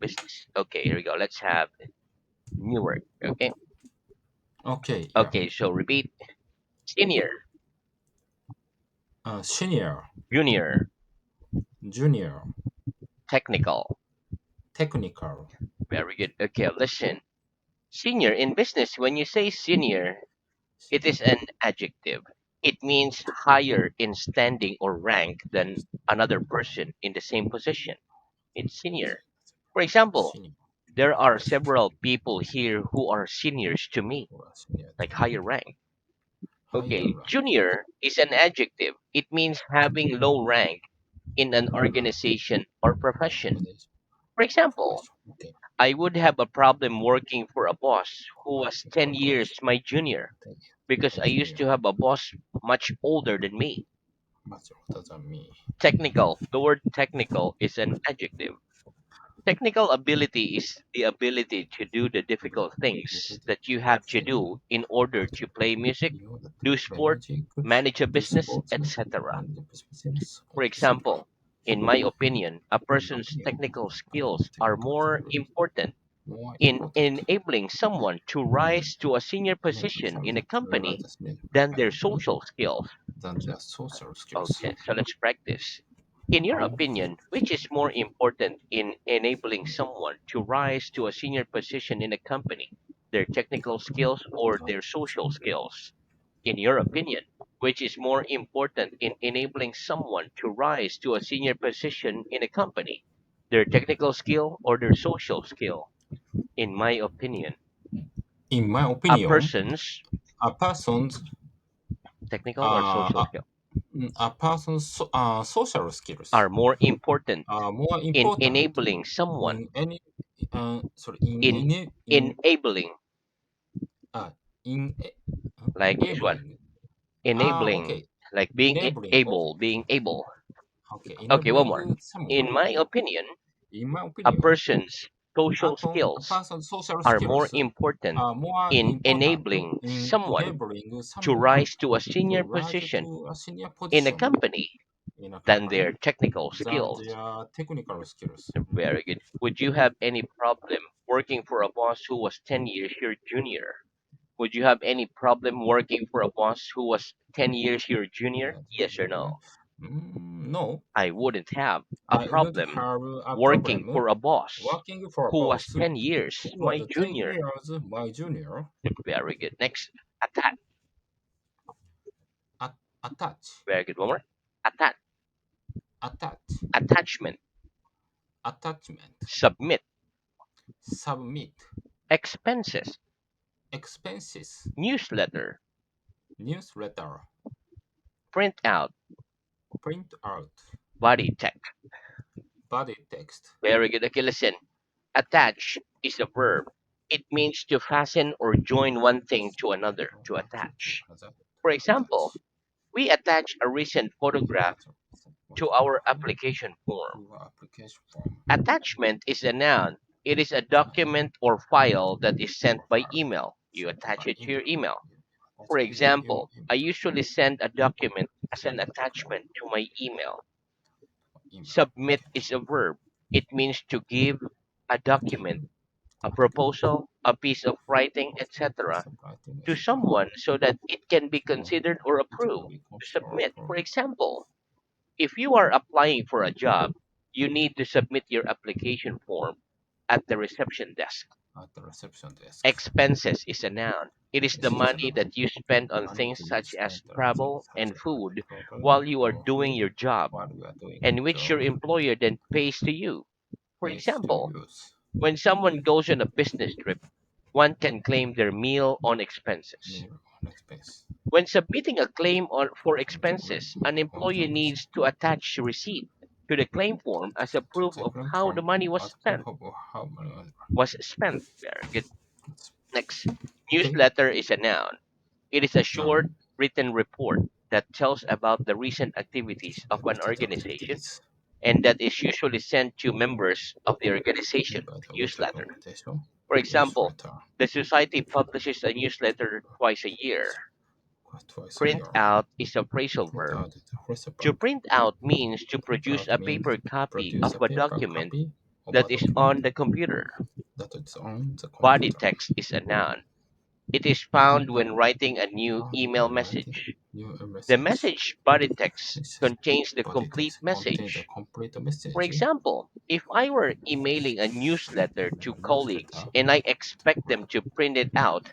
business. Okay, here we go. Let's have new word. Okay. Okay, yeah. Okay, so repeat. Senior, Senior, junior, junior, technical. technical. Very good. Okay, listen. Senior in business, when you say senior, it is an adjective. It means higher in standing or rank than another person in the same position. It's senior. For example, Senior, there are several people here who are seniors to me, or senior like to me. higher rank. Higher Okay, rank. junior is an adjective. It means having low rank in an organization or profession. Organization, For example, profession. Okay. I would have a problem working for a boss who was 10 years Boss, my junior because I used junior, to have a boss much older than me. much older than me. Technical. The word technical is an adjective. Technical ability is the ability to do the difficult things that you have to do in order to play music, In order to do play sport, music, manage a do business, sports, etc. manage business, For etc. example, in my opinion, a In my person's opinion, technical our skills are technical more skills important more in important enabling someone to rise to a senior enable position in a someone to company write a smith than their company social skills. than their social skills. Okay, so let's practice. In your Okay. opinion, which is more important in enabling someone to rise to a senior position in a company, their technical skills or their social skills? In your opinion, which is more important in enabling someone to rise to a senior position in a company, their technical skill or their social skill? In my opinion, In my a opinion, person's a person's technical or uh, social a, skill a person's social skills are more important are more in important enabling someone in any in in any enabling, uh, in like this one, enabling enabling, okay, like being enabling, okay, able. okay, Okay, one enabling more. In someone. my opinion, In my a opinion, person's social a skills person's social are more skills important are more in important enabling in someone enabling to someone rise to a to senior rise position to a senior in a position company in a than their company technical than skills. their technical skills. Very good. Would you have any problem working for a boss who was 10 years your junior? Would you have any problem working for a boss who was 10 years your junior? Yes or no? No, I wouldn't have a I would problem have a working problem for a boss working for a who was boss 10 years who my was 10 junior. years my junior. Very good. Next, attach. Attach, Very good. One more. Attach. attach, Attachment. attachment, Submit. submit, Expenses. expenses, Newsletter. newsletter, Print out. print out, Body text. body text. Very good. Okay, listen. Attach is a verb. It means to fasten or join one thing to another, to attach. For example, Attach. we attach a recent photograph Attach to our application form. to application form. Attachment is a noun. It is a document or file that is sent Or by file email. You sent attach by it to your email. email. For Also, example, I email, usually send a document as an attachment to my email. email. Submit Okay. is a verb. It means to give a Give document, a proposal, a piece of writing, etc., some writing, to etc. someone so that it can be Someone considered or it can approved. be To considered submit, for for example, if you are applying for a job, you need to submit your application form at the reception desk. at the reception desk. Expenses is a noun. It is the This is money an that you spend on money things that you such spend as on things travel such and as food travel while you are or doing food your job, while you are doing and your which your job. employer then pays to you. For Pays to example, use when someone goes on a business trip, one can claim their meal on expenses. meal on expense. When submitting a claim for When to claim expenses, an on employee expense. needs to attach a receipt to the claim form as a To proof the of claim how the form money was as proof spent. of how many. Very good. Next, Okay. newsletter is a noun. It is a short Now, written report that tells about the recent it is activities of an related organization activities and that is usually sent to members of the organization. members of the Newsletter. organization. For example, Newsletter the society publishes a newsletter twice a year. twice a Print year. out is a phrasal Print verb. out the recipe. To print out means to Print produce out a means paper to copy produce of a a paper document copy that over the is on computer the computer. that is on the Body computer. text is a noun. It is found But when writing a new found email when writing message. new The message. message body text Message contains the body complete text contain the message. complete For message. example, if I were emailing a newsletter to colleagues Newsletter and I expect them to print it out,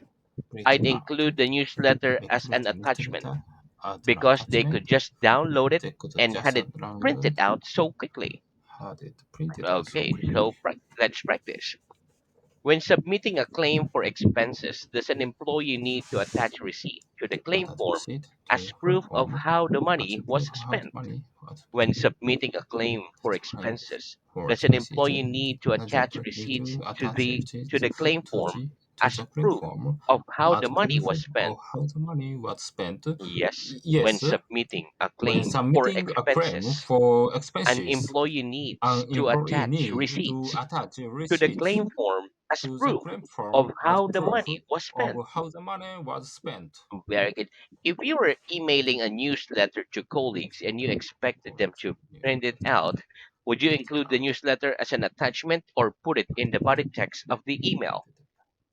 print I'd it out. include the newsletter as Include an the attachment newsletter as an because they attachment. could just download it They could and just had it printed download out so quickly. had it printed out so Okay, quickly. so let's practice. When submitting a claim for expenses, does an employee need to attach receipt to the claim Attach form receipt to as the claim proof of form how the as money a was proof of how the spent? money was When spent. submitting a claim for Claim expenses, for does an expenses. employee need to The attach employee need receipts to attach receipt to the claim to form as the claim proof form of how as the money proof was spent? of how the money was spent. Yes, when Yes, submitting a when claim for submitting a claim expenses, for an expenses, employee needs an to employee attach need to receipts attach to the receipts claim form as to the proof claim of form as how the proof money was of spent. how the money was spent. Very good. If you were emailing a newsletter to colleagues and you expected them to print it out, would you Print it include the out. newsletter as an attachment or put it in the body text of the email?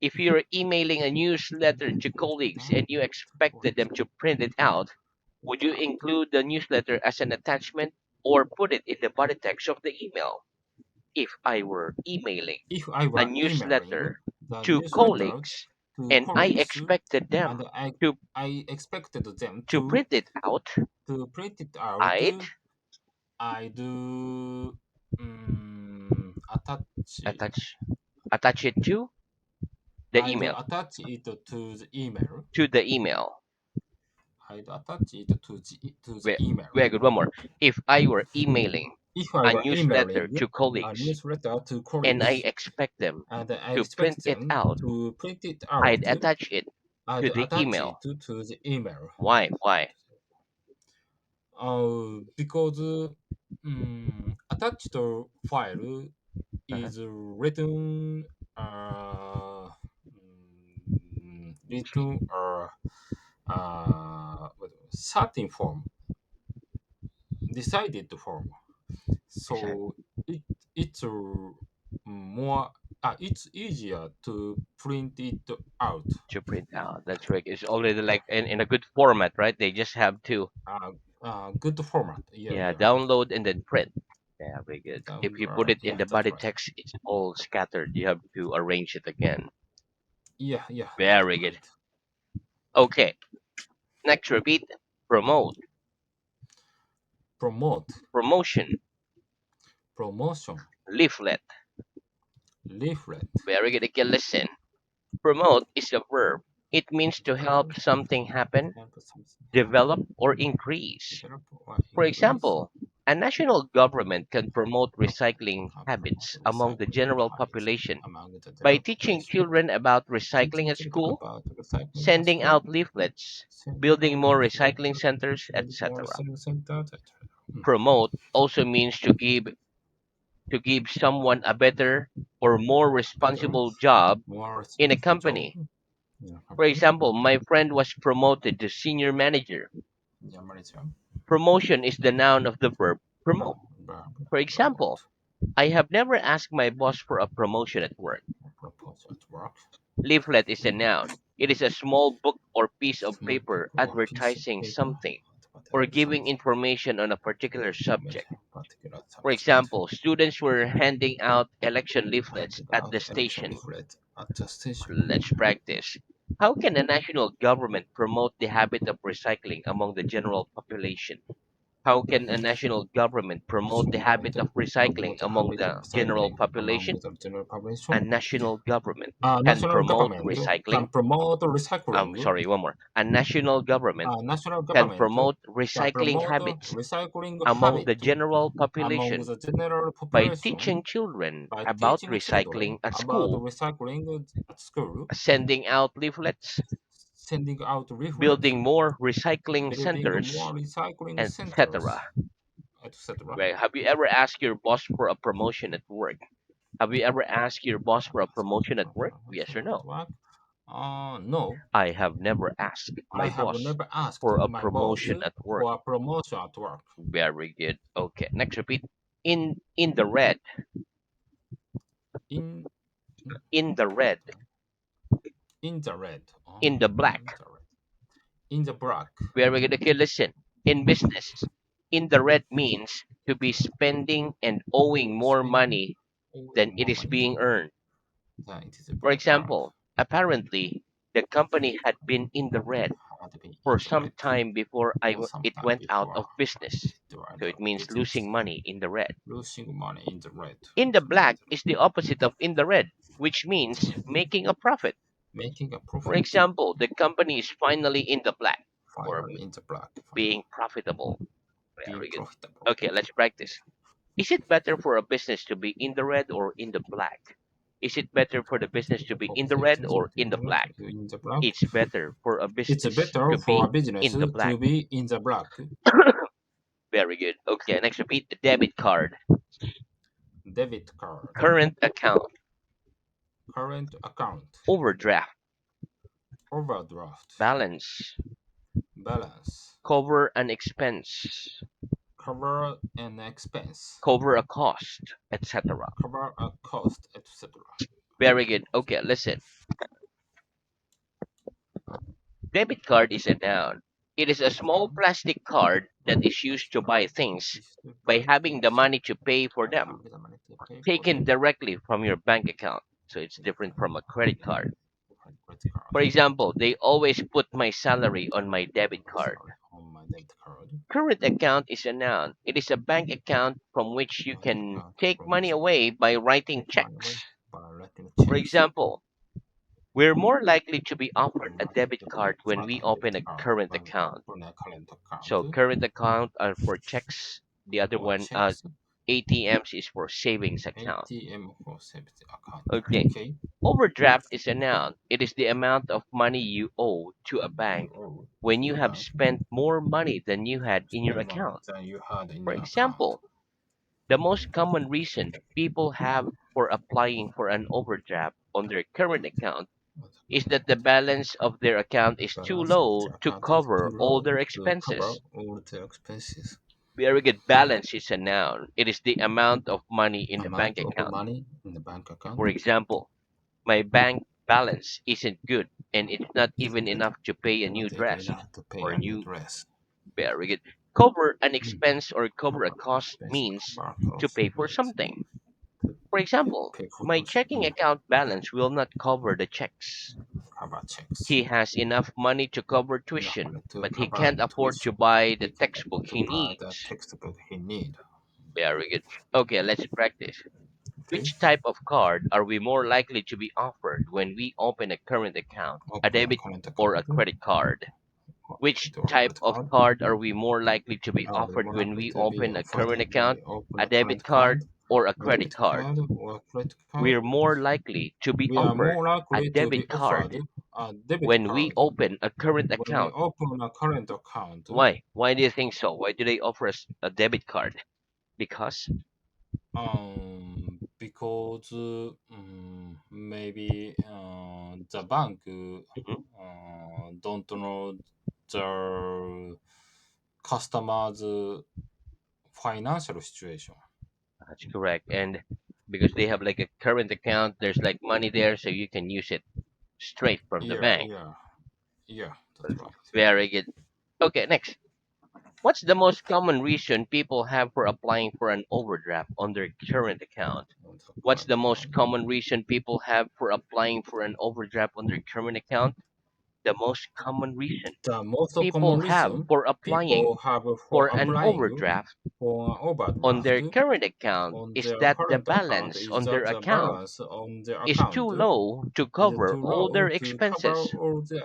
If you're emailing a newsletter to colleagues Newsletter and you to expected colleagues. them to print it out, would you include the newsletter as an attachment or put it in the body text of the email? If I were emailing If I a were emailing newsletter the to newsletter colleagues to and I colleagues expected them and to, I expected them to print it out, to print it out, I'd I do attach attach attach it the I do email attach it to the email. to the email. I do attach it to the Very, email. very good. One more. If I were emailing If I a were newsletter emailing to a colleagues newsletter to and I colleagues expect them and I to print expect it them out, to print it I'd out, attach it I to do the attach email. it to the email. Why? Why? Because attached file Uh-huh. is written written certain form, decided form. Exactly. So it's more it's easier to print it out. To print out. That's right. It's already like in a good format, right? They just have to, Uh, good format. Yeah, yeah, yeah, yeah. download and then print. Yeah, very good. If you put it in Yeah, the that's body right. text, it's all scattered. You have to arrange it again. Yeah, yeah, that's Very good. right. Okay. Next, repeat. Promote. Promote, Promotion. promotion, Leaflet. leaflet. Very good. Okay, listen. Promote is a verb. It means to help Promote, something happen, help something happen, develop, or increase. develop or For increase. example, a national government can promote recycling Can promote habits among the recycling general habits population among the by general teaching population. children about recycling Teaching at children school, about recycling at sending school, out leaflets, sending building out more leaflets, recycling centers, building more etc. recycling centers, etc. Promote also means to give someone a better or more Better, responsible job more in a responsible job company. in a For company. example, my friend was promoted to senior manager. Yeah, manager. Promotion is the noun of the verb promote. For example, Promote. I have never asked my boss for a promotion at work. Proposal at work. Leaflet is a noun. It is a small book or piece of Small book paper or piece of advertising paper something or advertising giving something. information on a particular subject. Information particular For subject. example, students were handing out election leaflets Handed at out the election station. leaflet at the station. Let's practice. How can a national government promote the habit of recycling among the general population? How can a national government promote the National habit government of recycling promote the among habit of the general recycling among population? the general A population. national government can National promote government can recycling. promote recycling. Sorry, one more. A national government National can government promote can recycling promote habits recycling among habit the general among population the general by population teaching children by about teaching children recycling at about school, recycling at school, sending out leaflets, sending out leaflets, building more recycling building more centers, recycling centers, etc. etc. Right? Have you ever asked your boss for a promotion at work? Have you ever asked your boss for a promotion at work? Yes or At no? work? No, I have never asked I my have boss never asked for a my boss promotion at work. for a promotion at work. Very good. Okay, next repeat. In the red. In In the red. in the red. In the In black. the red. In the black. Where we're gonna okay, listen. In business, in the red means to be spending and owing more Spending money all than it more is money being earned. than it is For being earned. example, apparently the company had been in the red Had been for in the some red time before for some it time went out before of business. it went So out it of means business. losing money in the red. Losing money in the red. In the black is the opposite of in the red, which means making a profit. Making a For profit. example, the company is finally in the black or Finally in the black. being profitable. Being Very good. profitable. Okay, let's practice. Is it better for a business to be in the red or in the black? Is it better for the business to be For in the red business or to in be the black? in the black. It's better for a It's business better to for a be business in the to black. be in the black. Very good. Okay, next repeat the debit card. Debit card. Current account. Current account. Overdraft. Overdraft. Balance. Balance. Cover an expense. Cover an expense. Cover a cost, etc. Cover a cost, etc. Very good. Okay, listen. Debit card is a noun. It is a small plastic card that is used to buy things Is to by buy having the things money to pay for by them, having the money to pay for taken them. directly from your bank account. So it's different from a credit card. Credit card. For example, they always put my salary on my debit card. Sorry, on my debit card. Current account is a noun. It is a bank account from which you Bank can account take from money which you away by writing take money away checks. by writing For checks. example, we're more likely to be offered a More debit to be card when offered we a open debit a card current when we account. open a current account So current account are for checks. The other for one, checks. ATMs, is for savings account. ATM for savings account. Okay. Okay. Overdraft is a noun. It is the amount of money you owe to a You bank owe when to you a have bank. spent more money than you had in your Spend money account. than you had in For your account. example, the most common reason people have for applying for an overdraft on their current account What is account? that the balance of their account is too Balance of low the to account is too cover all low their to cover expenses. all the expenses. Very good. Balance is a noun. It is the amount of money in the bank Amount of account. money in the bank account For example, my bank balance isn't good and it's not isn't even good. enough to pay a Not new even dress enough to pay or a a new new. dress. Very good. Cover an Mm. expense or cover a Cover an cost expense. means Cover to cost pay for means something. to For example, pay for my something. checking account balance will not cover the checks. Cover checks. He has enough money to cover Enough tuition, money to but he cover can't afford to tuition, buy but the he can textbook afford to he buy the needs. textbook he need. Very good. Okay, let's practice. Okay. Which type of card are we more likely to be offered when we open a current account, a Open a debit current or a account. credit card? Which Debit or type credit of card. card are we more likely to be Are we offered more when likely we to be open a offered current when account, we open a a debit current card, card, or a a credit debit card? card, or a credit card? We're more likely to be We are offered more a likely to be debit offered card a debit when we card open a current when we account. open a current account. Why? Why do you think so? Why do they offer us a debit card? Because Because maybe the bank Mhm, don't know the customers' financial situation. that's correct. And because they have like a current account, there's like money there, so you can use it straight from the Yeah, bank. yeah, yeah, that's right. Very good. Okay, next. What's the most common reason people have for applying for an overdraft on their current account? On the What's current the most account. common reason people have for applying for an overdraft on their current account? The most common reason The most common people have reason for applying people have for for an applying overdraft for an on overdraft their current account on is their that the current account balance is on that their the account balance on their is account too low to is cover too all their low to cover expenses. all the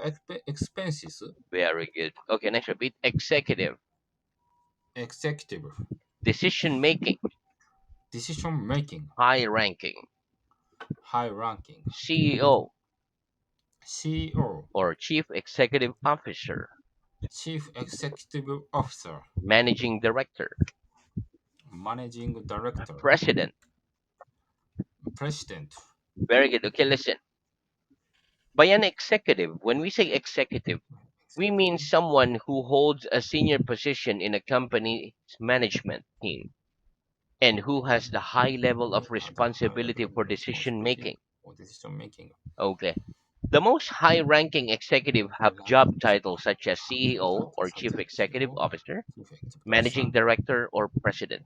expenses. Very good. Okay, next repeat. Executive. Executive Decision making. decision making, High ranking. high ranking, CEO CEO, or Chief Executive Officer. chief executive officer, Managing Director. managing director, President. president. Very good. Okay, listen. By an executive, when we say executive, we mean Executive. someone who holds a senior position in a company's management team. And who has the high level Who of has a high responsibility level for of decision responsibility making? for decision making? Okay. The most high ranking executive have job titles such as CEO or Chief Executive CEO, Officer, Chief Executive Managing Officer, Director, or President.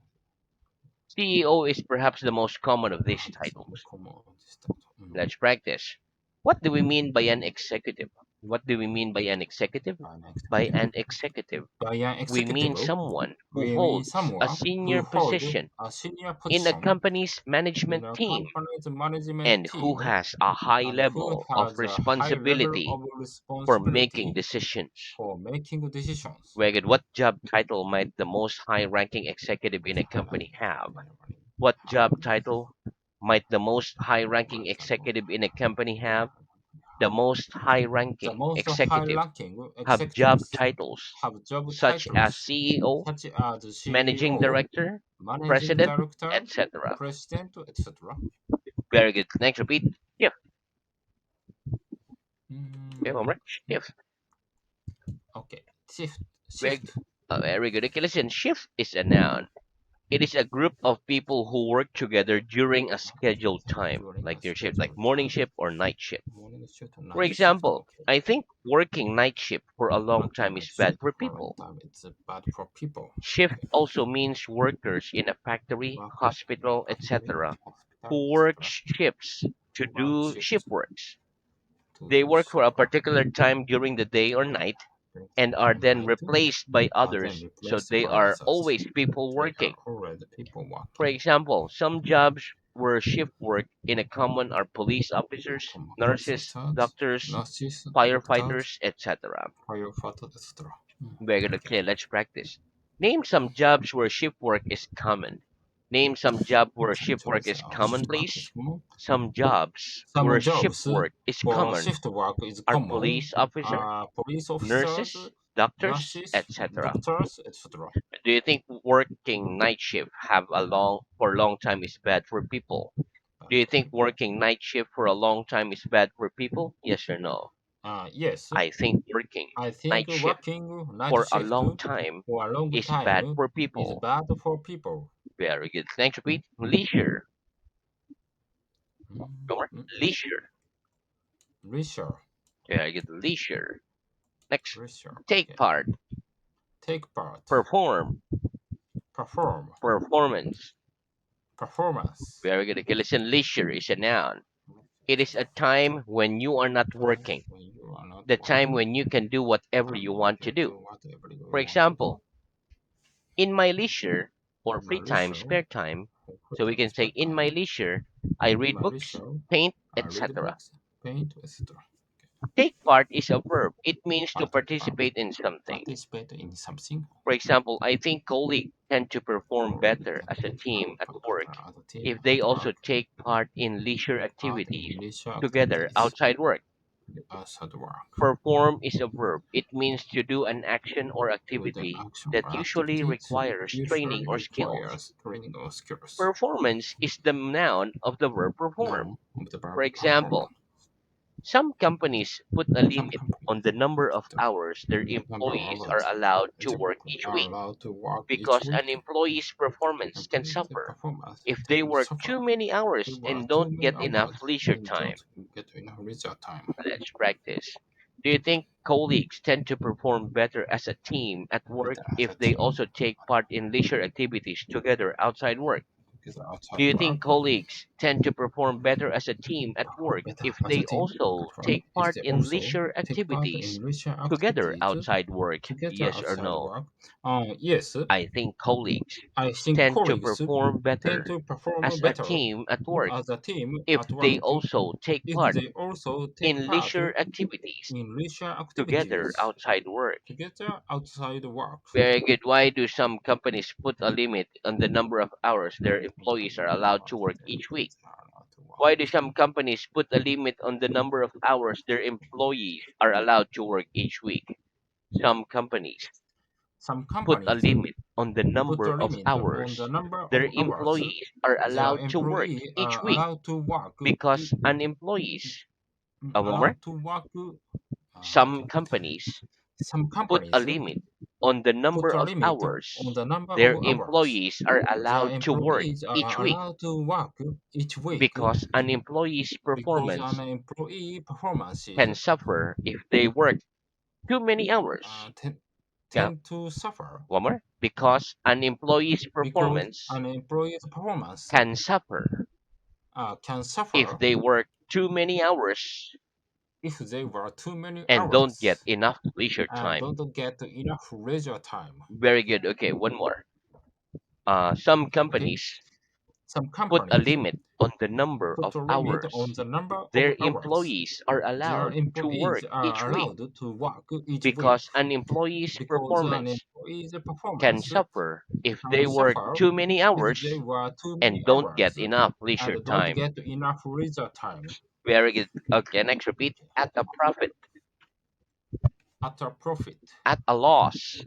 CEO is perhaps the most common of these perhaps the titles. common distant. Let's practice. What do we mean by an executive? What do we mean by an executive? By an By executive. an executive, By an we executive, mean someone who we mean holds a someone who senior holds position a senior in a position company's in management a team company's management and who team has a high and who level of has a high level responsibility of for making responsibility decisions. for making decisions. Very good. What job title might the most high ranking executive in a company have? What job title might the most high ranking executive in a company have? The most high The ranking most executive high-ranking have job executives titles have job such as titles CEO, such as Managing CEO, Director, Managing President, Director, etc. President, etc. Very good. Next, repeat. Shift. Okay, one Mm, more. Shift. okay, shift, Very, shift. very good. Okay, listen. Shift is a noun. It is a group of people who work together during a scheduled time, During like a their shift, like scheduled morning time. shift or night shift. Morning shift or For night shift. example, Okay. I think working night shift for a long Working time night is bad shift for for a long people. time, it's bad for people. Shift Okay. also means workers in a factory, Workers in a hospital, factory, etc., hospital, who work etc. shifts to Work do shift shift works. to They do work for shift a work. particular time during the day or night and are Or then night replaced by are then others, so replaced they by are others. always people They are working. already people For working. example, some jobs where shift work in a common are police officers, Common police nurses, officers, doctors, nurses, doctors, firefighters, etc. firefighters, etc. Very Okay. clear. Let's practice. Name some jobs where shift work is common. Name some job where Some shift work jobs is are common, shift work is please. common. Some jobs where Some shift jobs work is for common shift work is are common. police officers, Police officers, nurses, doctors, nurses, etc. doctors, etc. Do you think working night shift have a long time is bad for people? Bad Do you for think people. working night shift for a long time is bad for people? Yes or no? Yes, I think working I think night shift working night for a shift long time for a long is bad time for is people. bad for people. Very good. Next, repeat. Leisure. Go on. Mm, Leisure. Leisure, Very good. Leisure. Next. leisure. Take Okay. part. Take part, Perform. perform, Performance. performance. Very good. Okay, listen. Leisure is a noun. It is a Okay. time when you are not Time working. when you are not The time working, when you can do whatever time you when you want to can do. do whatever you For want to do. example, in my leisure or In my free time, leisure, spare time, or free so we time, can say spare in my time, leisure, I in read my books, leisure, paint, I read etc. books, paint, etc. Take part is a verb. It means to Part, participate in something. participate in something. For example, I think colleagues tend to perform Colleagues better tend as a to team at perform work better as a team if they at also work. take part in leisure Take part activities in leisure together activities outside work. outside work. Perform is a verb. It means to do an action or Do the activity action that or usually activities requires training usually or skills. requires training or skills. Performance is the noun of the verb perform. Noun of the For verb perform. example, some companies put a Some limit on companies the number of put hours their the number of employees are hours allowed to its work employees each are week allowed to work each because week. an employee's performance can Employees suffer performance if they can work suffer. too many They hours work and too don't many get enough hours leisure and time. don't get enough leisure time. Let's practice. Do you think colleagues tend to perform better as a team at work Better as a if they team also take part in leisure activities together outside work? because Do outside you work think colleagues tend to perform better as a team at work better if as a they team also at work take if part they in also leisure take part activities in leisure together activities outside work? together Yes or outside no? work. Yes, I think colleagues I think tend to colleagues perform tend better to perform as a better team at work as a team if at they work also take if part they also take in part leisure activities in leisure together activities outside work. together outside work. Very good. Why do some companies put a limit on the number of hours their employees are allowed to work Their each week? employees are allowed to work Why do each week. some companies put a limit on the number of hours their employees are allowed to work each week? Some companies Some put a companies limit on the put a number of limit on the hours number their of hours employees are their allowed to work employee each are week allowed to work because an employees, one more, allowed to work some okay. companies, some put a companies limit on the put number a of limit on hours the number of their hours employees are their allowed to work employees each are week allowed to work each week because an employee's because an performance employee performances can suffer if they work too many hours. tend, Yeah, tend to suffer one more. Because an employee's because performance an employee's performance can suffer can if suffer they work too many hours if they work too many and don't get hours enough leisure and time. don't get enough leisure time. Very good. Okay, one more. Some Okay, companies some put a companies limit on the number put of a limit on hours the number of their hours employees are their allowed to employees work are each week allowed to work each week because an employee's because an performance employee's can performance suffer if can they work suffer too many if they hours work too many and don't get hours enough leisure and don't time. get enough leisure time Very good. Okay, next repeat. At a profit, at a profit, at a loss.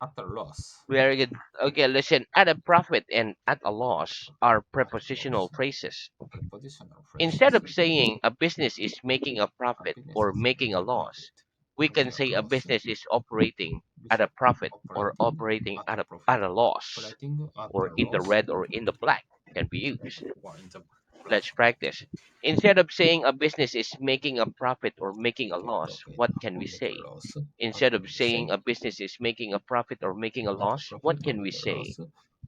at a loss, Very good. Okay, listen. At a profit and at a loss are at a loss. prepositional phrases. Prepositional Instead phrases. of saying a business is making a profit Happiness or is making a making a loss, profit, we can making a say a loss, business is operating which at a profit or operating operating at a at profit, a loss operating at or a in the loss, red or in the black can be used. or in the black. Let's practice. Instead of saying a business is making a profit or making a Okay, loss, okay. what can we Make a say? loss. What Instead can of we saying say? a business is making a profit or making a Make a loss, profit what or can we make a say? loss.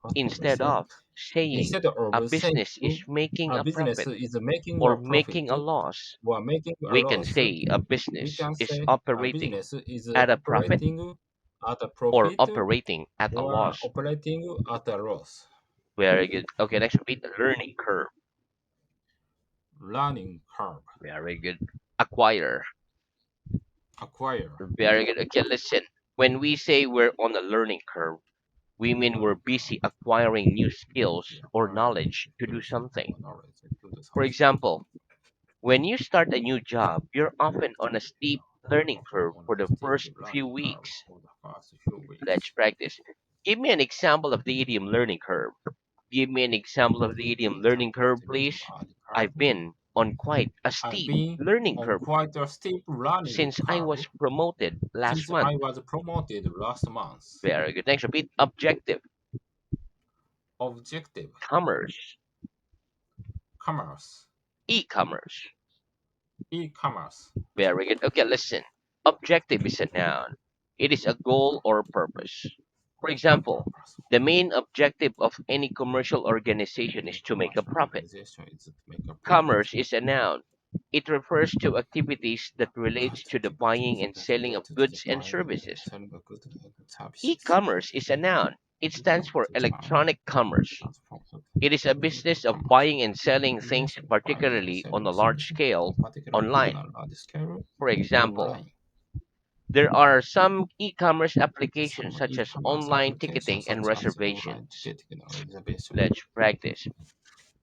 What can we Instead say? of saying Instead a of saying business is making a a business profit is making a or profit making a loss, or making a we can loss, say a we business can is say a operating business is at a profit operating at a or profit operating at a or loss. operating at a loss. Very good. Okay, next repeat the learning curve. Learning curve. Very good. Acquire. Acquire. Very good. Okay, listen. When we say we're on a learning curve, we mean we're Learning busy curve. acquiring new skills Busy or acquiring new knowledge to do skills something. or knowledge to do For something. example, when you start a new job, you're often on a steep You're learning often curve on for a the steep first few learning curve weeks. for the first few Let's weeks. practice. Give me an example of the idiom learning curve. Give me an example of the Give me idiom an learning example of curve, the please. medium learning I've curve. been on quite a I've steep been learning on curve quite a steep learning since I curve was promoted last since month. I was promoted last month. Very good. Next, repeat. Objective. Objective, Commerce. commerce, E-commerce. e-commerce. Very good. Okay, listen. Objective is a noun. It is a goal or purpose. For example, Purpose. the main objective of any commercial organization is Any to make a commercial profit. organization is to make a profit. Commerce is a noun. It refers to activities that relates to the buying Activities and that selling relate of to the goods and buying and services. selling of goods and services. E-commerce is a noun. It stands for E-commerce is a noun. electronic commerce. Transforms It is a electronic business of commerce. buying and selling things, Business of buying and particularly on selling a large things, scale, particularly on online. a large scale, For example, online. there are some e-commerce applications Some such as e-commerce online applications ticketing and such as online reservations. ticketing and reservation. Let's practice.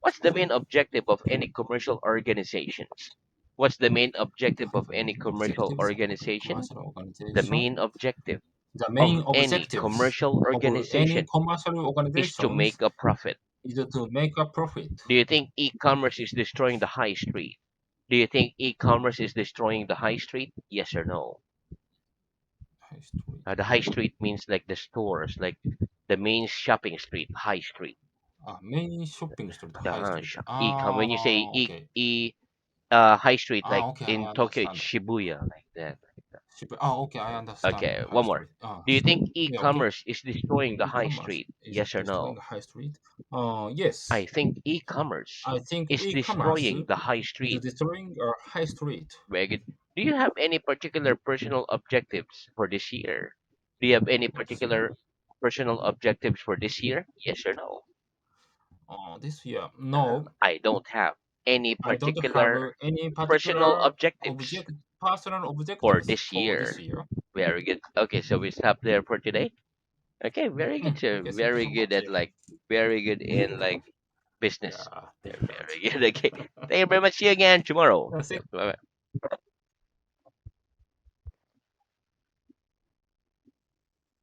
What's the main objective of any commercial organizations? What's the main objective What is of the any main commercial objectives of any organization? commercial The organization? main objective The of main any objectives commercial of any organization commercial is to organizations make a profit. is to make a profit. Do you think e-commerce is destroying the high street? Do you think e-commerce is destroying the high street? Yes or no? History. The high street means like the stores, like the main shopping street, high street. Main shopping street, high street. E-com. When you say Okay. high street, like Okay, I in Tokyo, it's understand. Shibuya, like that. Okay, I understand. Okay, High one more. street. Do you think Yeah, okay. e-commerce is destroying the high E-commerce street? is Yes or destroying no? high street. Yes. I think e-commerce I think is e-commerce destroying the high is street. destroying our high street. Very good. Do you have any particular personal objectives for this year? Do you have any This year. particular personal objectives for this year? Yes or no? This year. No, I don't have any I don't have particular any personal particular objectives personal for objectives this for this year. year. Very good. Okay, so we stop there for today. Okay, very good. So Okay, thank you very so good much. at like very good in like business. Yeah, Yeah, thank you very very good. Okay. Thank you very much. See you again tomorrow. much. Yeah, bye.